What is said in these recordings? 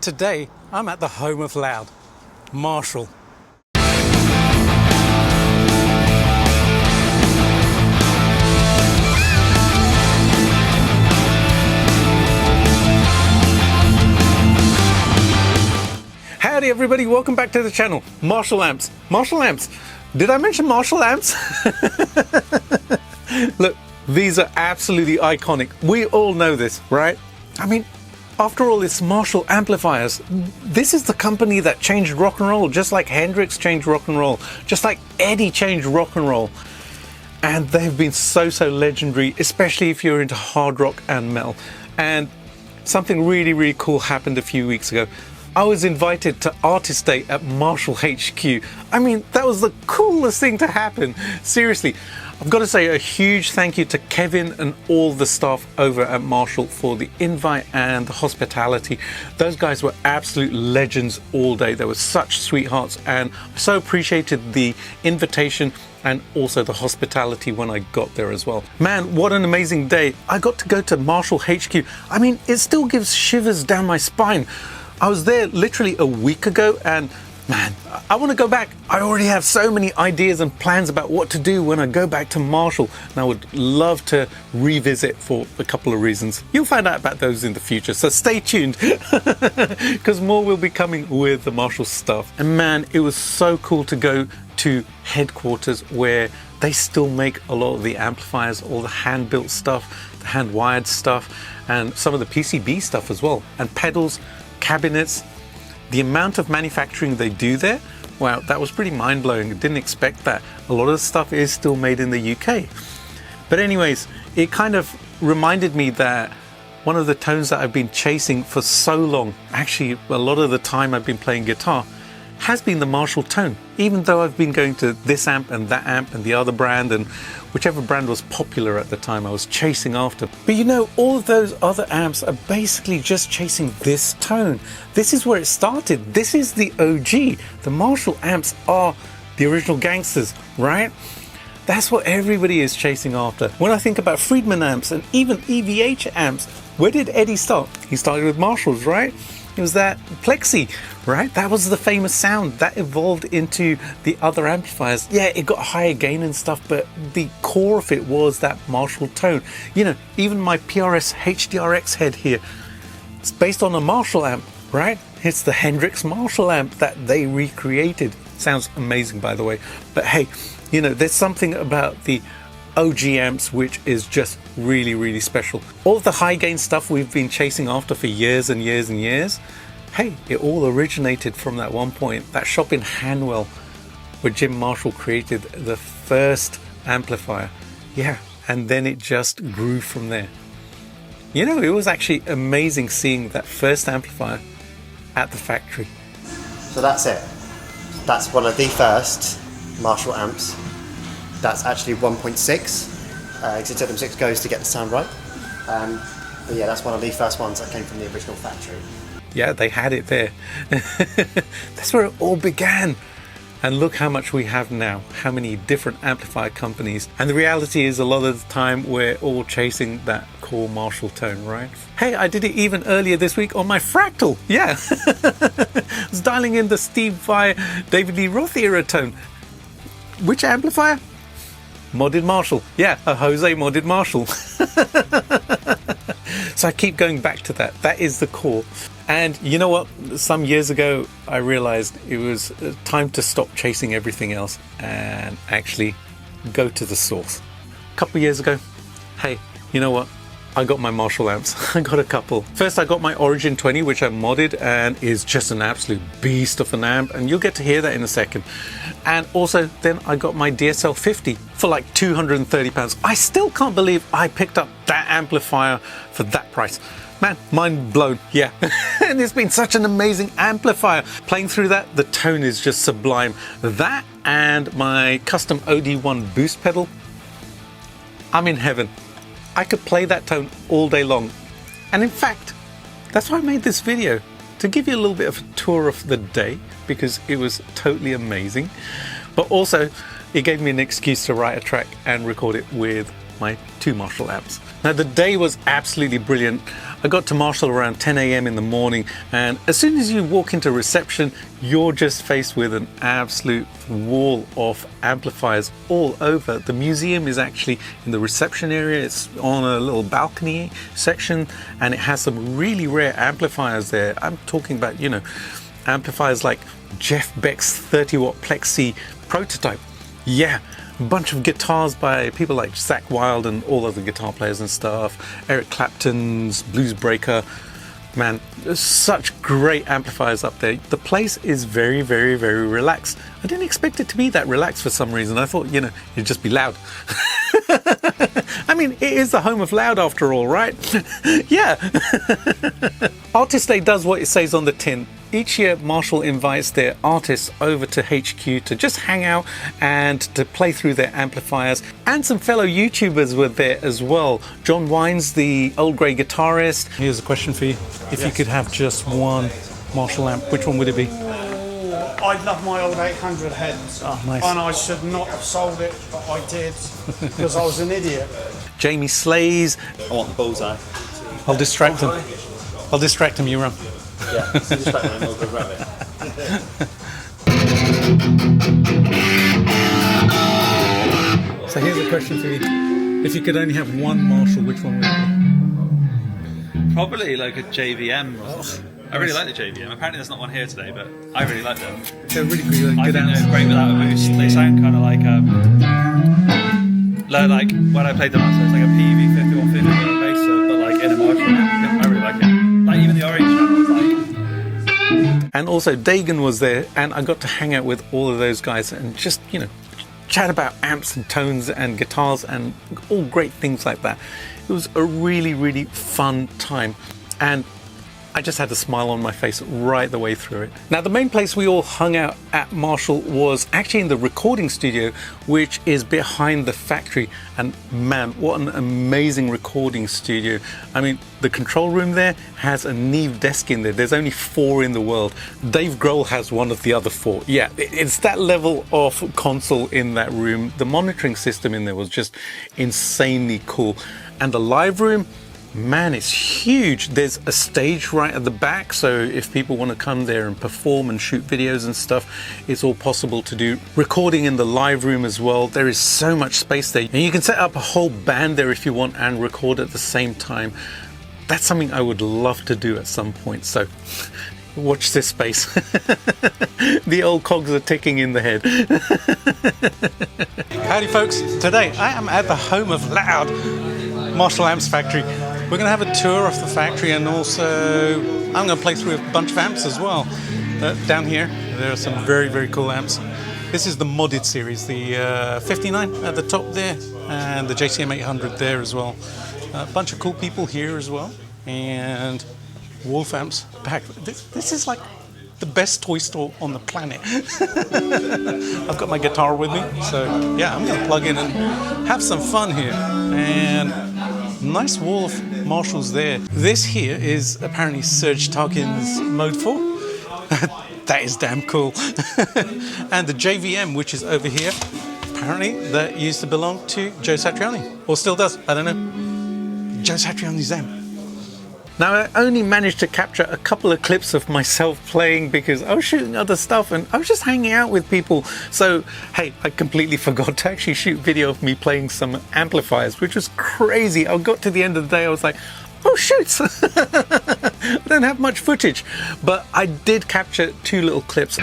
today I'm at the home of loud, Marshall. Howdy everybody, welcome back to the channel. Marshall amps. Marshall amps. Did I mention Marshall amps? Look, these are absolutely iconic. We all know this, right? I mean, after all, it's Marshall amplifiers. This is the company that changed rock and roll, just like Hendrix changed rock and roll, just like Eddie changed rock and roll. And they've been so legendary, especially if you're into hard rock and metal. And something really cool happened a few weeks ago. I was invited to Artist Day at Marshall HQ. I mean, that was the coolest thing to happen. Seriously, I've got to say a huge thank you to Kevin and all the staff over at Marshall for the invite and the hospitality. Those guys were absolute legends all day. They were such sweethearts, and I so appreciated the invitation and also the hospitality when I got there as well. Man, what an amazing day. I got to go to Marshall HQ. I mean, it still gives shivers down my spine. I was there literally a week ago, and man, I want to go back. I already have so many ideas and plans about what to do when I go back to Marshall, and I would love to revisit for a couple of reasons. You'll find out about those in the future, so stay tuned because more will be coming with the Marshall stuff. And man, it was so cool to go to headquarters where they still make a lot of the amplifiers, all the hand-built stuff, the hand-wired stuff, and some of the PCB stuff as well, and pedals, cabinets. The amount of manufacturing they do there, wow, that was pretty mind-blowing. I didn't expect that. A lot of the stuff is still made in the UK. But anyways, it kind of reminded me that one of the tones that I've been chasing for so long, actually a lot of the time I've been playing guitar, has been the Marshall tone. Even though I've been going to this amp and that amp and the other brand, and whichever brand was popular at the time I was chasing after. But you know, all of those other amps are basically just chasing this tone. This is where it started. This is the OG. The Marshall amps are the original gangsters, right? That's what everybody is chasing after. When I think about Friedman amps and even EVH amps, where did Eddie start? He started with Marshalls, right? It was that plexi, right? That was the famous sound that evolved into the other amplifiers. Yeah, it got higher gain and stuff, but the core of it was that Marshall tone. You know, even my PRS HDRX head here, it's based on a Marshall amp, right? It's the Hendrix Marshall amp that they recreated. Sounds amazing, by the way. But hey, you know, there's something about the OG amps which is just really special. All of the high gain stuff we've been chasing after for years and years and years, hey, it all originated from that one point, that shop in Hanwell where Jim Marshall created the first amplifier. Yeah, and then it just grew from there. You know, it was actually amazing seeing that first amplifier at the factory. So that's it. That's one of the first Marshall amps. That's actually 1.6. Exit 6 goes to get the sound right. But yeah, that's one of the first ones that came from the original factory. Yeah, they had it there. That's where it all began. And look how much we have now, how many different amplifier companies. And the reality is a lot of the time we're all chasing that core Marshall tone, right? Hey, I did it even earlier this week on my Fractal. Yeah, I was dialing in the Steve Vai, David Lee Roth era tone. Which amplifier? Modded Marshall. Yeah, a Jose modded Marshall. So I keep going back to that. That is the core. And you know what? Some years ago, I realized it was time to stop chasing everything else and actually go to the source. A couple of years ago, hey, you know what? I got my Marshall amps. I got a couple. First, I got my Origin 20, which I modded and is just an absolute beast of an amp. And you'll get to hear that in a second. And also, then I got my DSL 50 for like £230. I still can't believe I picked up that amplifier for that price. Man, mind blown, yeah. And it's been such an amazing amplifier. Playing through that, the tone is just sublime. That and my custom OD1 boost pedal, I'm in heaven. I could play that tone all day long. And in fact, that's why I made this video, to give you a little bit of a tour of the day, because it was totally amazing. But also, it gave me an excuse to write a track and record it with my 2 Marshall amps. Now the day was absolutely brilliant. I got to Marshall around 10 a.m. in the morning, and as soon as you walk into reception, you're just faced with an absolute wall of amplifiers all over. The museum is actually in the reception area. It's on a little balcony section, and it has some really rare amplifiers there. I'm talking about, you know, amplifiers like Jeff Beck's 30-watt Plexi prototype. Yeah, a bunch of guitars by people like Zakk Wylde and all other guitar players and stuff. Eric Clapton's Blues Breaker. Man, there's such great amplifiers up there. The place is very, very, very relaxed. I didn't expect it to be that relaxed for some reason. I thought, you know, it'd just be loud. I mean, it is the home of loud after all, right? Yeah. Artist Day does what it says on the tin. Each year, Marshall invites their artists over to HQ to just hang out and to play through their amplifiers. And some fellow YouTubers were there as well. John Wines, the old grey guitarist. Here's a question for you. If you could have just one Marshall amp, which one would it be? I love my old 800 heads. Oh, nice. And I should not have sold it, but I did because I was an idiot. Jamie Slays. I want the bullseye. I'll distract him. I'll distract him, you run. Yeah, distract him, we'll go grab it. So here's a question for you. If you could only have one Marshall, which one would it be? Probably like a JVM or something. I really like the JVM. Apparently there's not one here today, but I really like them. They're really good. I Good think amps. they're great without a boost. They sound kind of like when I played them last, it's like a PV 5150 bass, but like in a Marshall. I really like it. Like even the orange channel was like. And also Dagan was there, and I got to hang out with all of those guys and just, you know, chat about amps and tones and guitars and all great things like that. It was a really, really fun time, and I just had a smile on my face right the way through it. Now, the main place we all hung out at Marshall was actually in the recording studio, which is behind the factory. And man, what an amazing recording studio. I mean, the control room there has a Neve desk in there. There's only 4 in the world. Dave Grohl has one of the other 4. Yeah, it's that level of console in that room. The monitoring system in there was just insanely cool. And the live room, man, it's huge. There's a stage right at the back, so if people want to come there and perform and shoot videos and stuff, it's all possible to do. Recording in the live room as well. There is so much space there, and you can set up a whole band there if you want and record at the same time. That's something I would love to do at some point, so watch this space. The old cogs are ticking in the head. Howdy folks, today I am at the home of Loud, Marshall Amps factory. We're going to have a tour of the factory, and also I'm going to play through a bunch of amps as well. Down here there are some very, very cool amps. This is the modded series, the 59 at the top there, and the JCM 800 there as well. A bunch of cool people here as well, and Wolf amps back. This is like the best toy store on the planet. I've got my guitar with me, so yeah, I'm going to plug in and have some fun here. And nice wall of Marshalls there. This here is apparently Serge Tarkin's Mode 4. That is damn cool. And the JVM, which is over here, apparently that used to belong to Joe Satriani, or still does, I don't know. Joe Satriani's amp. Now, I only managed to capture a couple of clips of myself playing because I was shooting other stuff and I was just hanging out with people. So, hey, I completely forgot to actually shoot video of me playing some amplifiers, which was crazy. I got to the end of the day, I was like, oh shoot, I don't have much footage. But I did capture 2 little clips.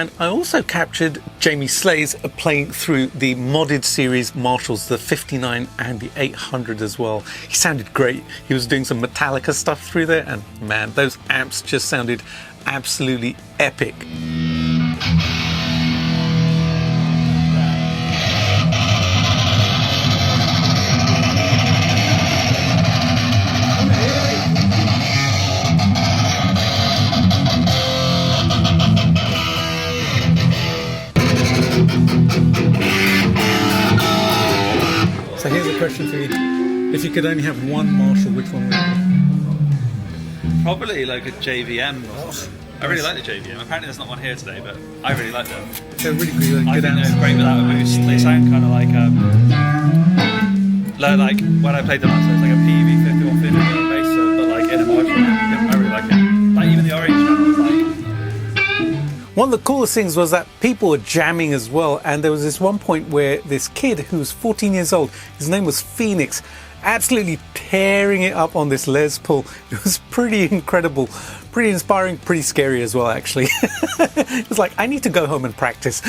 And I also captured Jamie Slays playing through the modded series Marshalls, the 59 and the 800 as well. He sounded great. He was doing some Metallica stuff through there, and man, those amps just sounded absolutely epic. So here's a question for you. If you could only have one Marshall, which one would it be? Probably like a JVM or something. I really like the JVM. Apparently there's not one here today, but I really like them. They're really good. I think they're great without a boost. They sound kind of like like when I played them last, it's like a PV 5150 bass, but like in a Marshall. I really like it. Like even the orange channel, like. One of the coolest things was that people were jamming as well, and there was this one point where this kid who was 14 years old, his name was Phoenix, absolutely tearing it up on this Les Paul. It was pretty incredible, pretty inspiring, pretty scary as well actually. It was like, I need to go home and practice.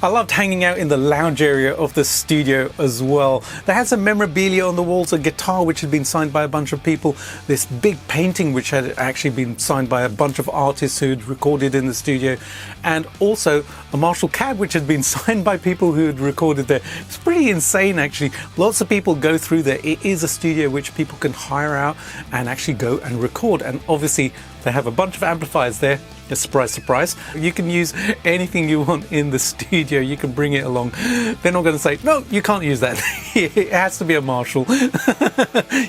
I loved hanging out in the lounge area of the studio as well. They had some memorabilia on the walls, a guitar which had been signed by a bunch of people, this big painting which had actually been signed by a bunch of artists who had recorded in the studio, and also a Marshall cab which had been signed by people who had recorded there. It's pretty insane actually. Lots of people go through there. It is a studio which people can hire out and actually go and record, and obviously they have a bunch of amplifiers there. A surprise, surprise. You can use anything you want in the studio. You can bring it along. They're not going to say, no, you can't use that. It has to be a Marshall.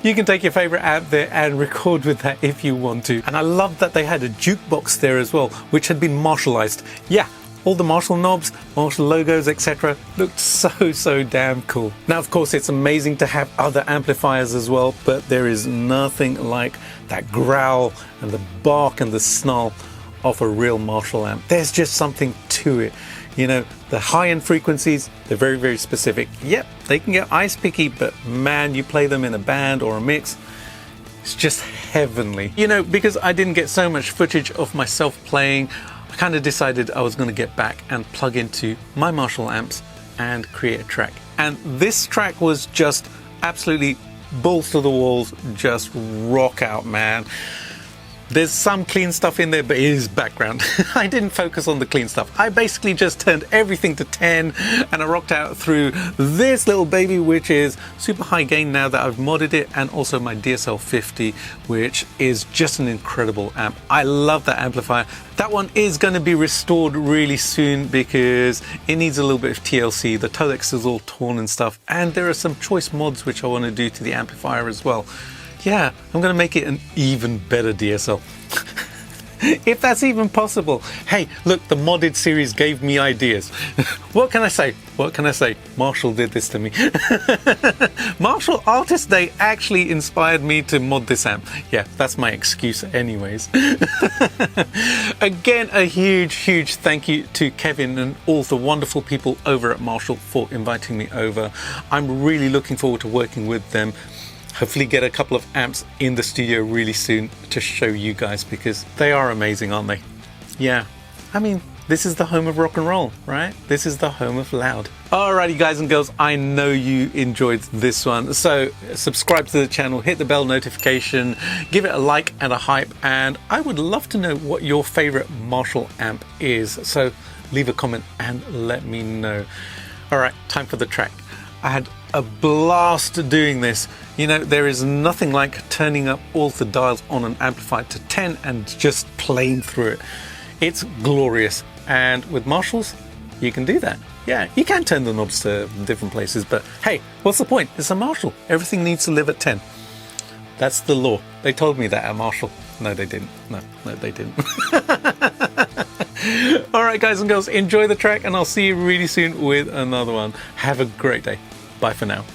You can take your favorite amp there and record with that if you want to. And I love that they had a jukebox there as well, which had been Marshallized. Yeah, all the Marshall knobs, Marshall logos, etc. looked so damn cool. Now, of course, it's amazing to have other amplifiers as well, but there is nothing like that growl and the bark and the snarl of a real Marshall amp. There's just something to it. You know, the high-end frequencies, they're very specific. Yep, they can get ice picky, but man, you play them in a band or a mix, it's just heavenly. You know, because I didn't get so much footage of myself playing, I kind of decided I was going to get back and plug into my Marshall amps and create a track. And this track was just absolutely balls to the walls, just rock out, man. There's some clean stuff in there, but it is background. I didn't focus on the clean stuff. I basically just turned everything to 10 and I rocked out through this little baby, which is super high gain now that I've modded it, and also my DSL 50, which is just an incredible amp. I love that amplifier. That one is going to be restored really soon because it needs a little bit of TLC. The Tolex is all torn and stuff, and there are some choice mods which I want to do to the amplifier as well. Yeah, I'm going to make it an even better DSL. If that's even possible. Hey, look, the modded series gave me ideas. What can I say? What can I say? Marshall did this to me. Marshall Artist Day actually inspired me to mod this amp. Yeah, that's my excuse anyways. Again, a huge thank you to Kevin and all the wonderful people over at Marshall for inviting me over. I'm really looking forward to working with them. Hopefully get a couple of amps in the studio really soon to show you guys, because they are amazing, aren't they? Yeah, I mean, this is the home of rock and roll, right? This is the home of loud. Alrighty guys and girls, I know you enjoyed this one, so subscribe to the channel, hit the bell notification, give it a like and a hype, and I would love to know what your favorite Marshall amp is, so leave a comment and let me know. Alright, time for the track. I had a blast doing this. You know, there is nothing like turning up all the dials on an amplifier to 10 and just playing through it. It's glorious, and with Marshalls you can do that. Yeah, you can turn the knobs to different places, but hey, what's the point? It's a Marshall. Everything needs to live at 10. That's the law. They told me that at Marshall. No, they didn't. No, they didn't. Alright guys and girls, enjoy the track, and I'll see you really soon with another one. Have a great day. Bye for now.